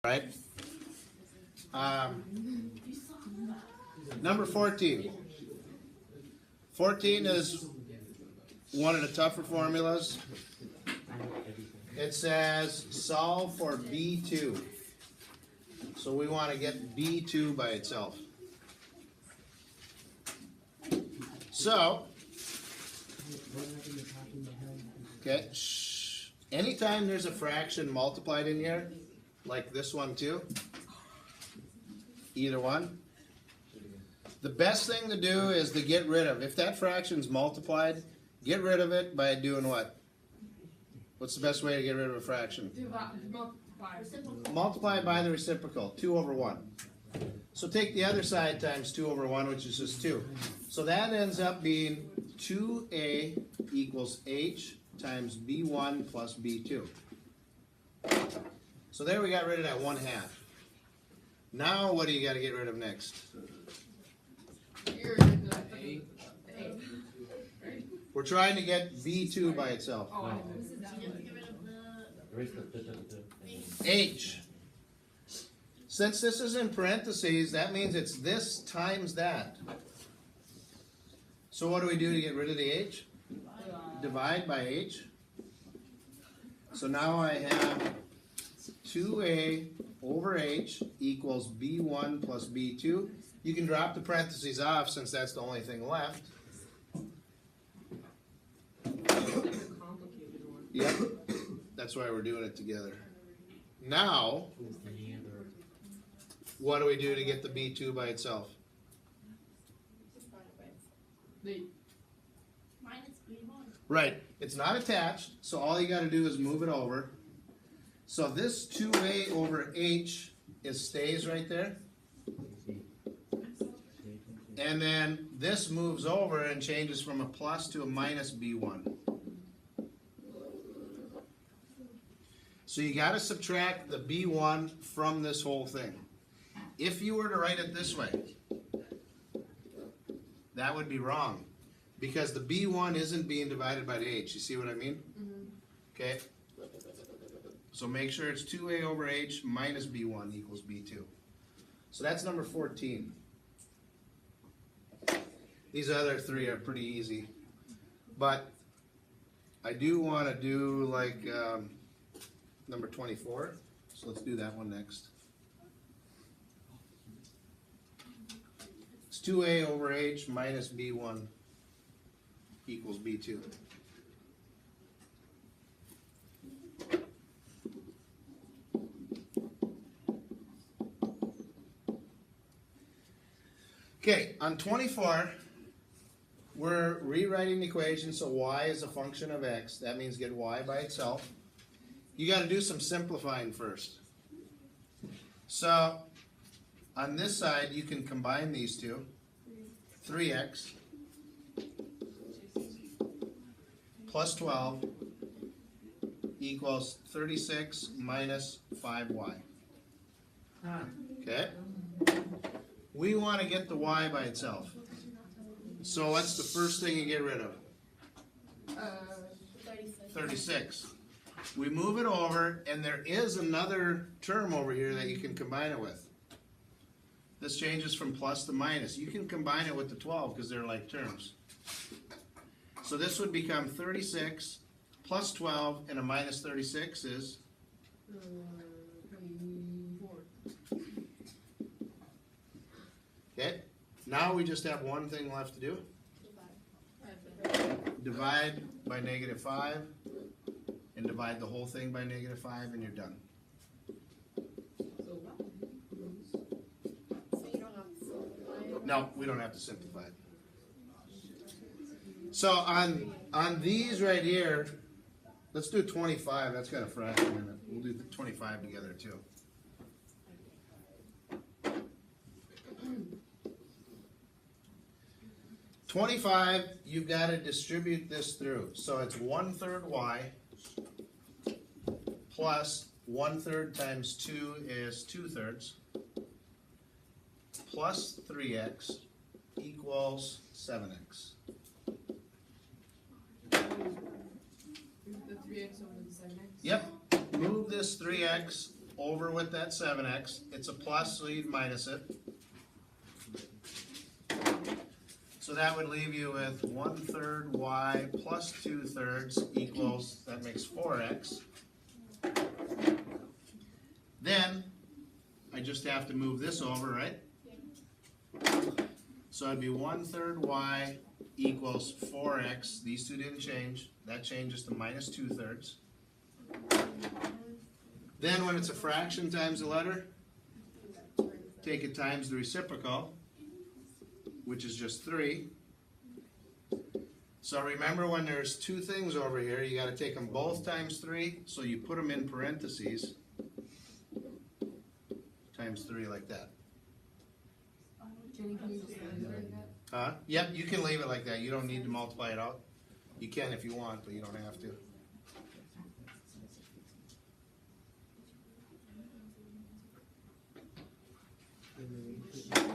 Right. Number 14. 14 is one of the tougher formulas. It says solve for B2. So we want to get B2 by itself. So, okay, anytime there's a fraction multiplied in here, like this one too, either one, the best thing to do is to get rid of, if that fraction's multiplied, get rid of it by doing what? What's the best way to get rid of a fraction? Multiply by the reciprocal, 2 over 1. So take the other side times 2 over 1, which is just 2. So that ends up being 2a equals h times b1 plus b2. So there we got rid of that 1/2. Now what do you got to get rid of next? We're trying to get b2 by itself. H. Since this is in parentheses, that means it's this times that. So what do we do to get rid of the h? Divide by h. So now I have 2a over h equals b1 plus b2. You can drop the parentheses off since that's the only thing left. Yep, that's why we're doing it together. Now, what do we do to get the b2 by itself? Right, it's not attached, so all you got to do is move it over. So this 2a over h stays right there. And then this moves over and changes from a plus to a minus b1. So you got to subtract the b1 from this whole thing. If you were to write it this way, that would be wrong, because the b1 isn't being divided by the h. You see what I mean? Okay. So make sure it's 2a over h minus b1 equals b2. So that's number 14. These other three are pretty easy, but I do want to do like number 24. So let's do that one next. It's 2a over h minus b1 equals b2. Okay, on 24, we're rewriting the equation, so y is a function of x. That means get y by itself. You got to do some simplifying first. So, on this side, you can combine these two. 3x plus 12 equals 36 minus 5y. Okay? We want to get the y by itself. So what's the first thing you get rid of? 36. We move it over, and there is another term over here that you can combine it with. This changes from plus to minus. You can combine it with the 12 because they're like terms. So this would become 36 plus 12, and a minus 36 is? Okay, now we just have one thing left to do. Divide by -5, and divide the whole thing by -5, and you're done. No, we don't have to simplify it. So on these right here, let's do 25. That's got a fraction in it. We'll do the 25 together too. You've got to distribute this through. So it's 1/3 y plus 1/3 times 2 is 2/3 plus 3x equals 7x. The 3x over the 7x? Yep. Move this 3x over with that 7x. It's a plus, so you'd minus it. So that would leave you with 1/3 y plus 2/3 equals, that makes 4x. Then, I just have to move this over, right? So it'd be 1/3 y equals 4x. These two didn't change. That changes to minus 2/3. Then when it's a fraction times the letter, take it times the reciprocal, which is just 3. So remember, when there's two things over here, you gotta take them both times 3, so you put them in parentheses. Times 3 like that. Jenny, can you just leave it like that? Yep, you can leave it like that. You don't need to multiply it out. You can if you want, but you don't have to. And then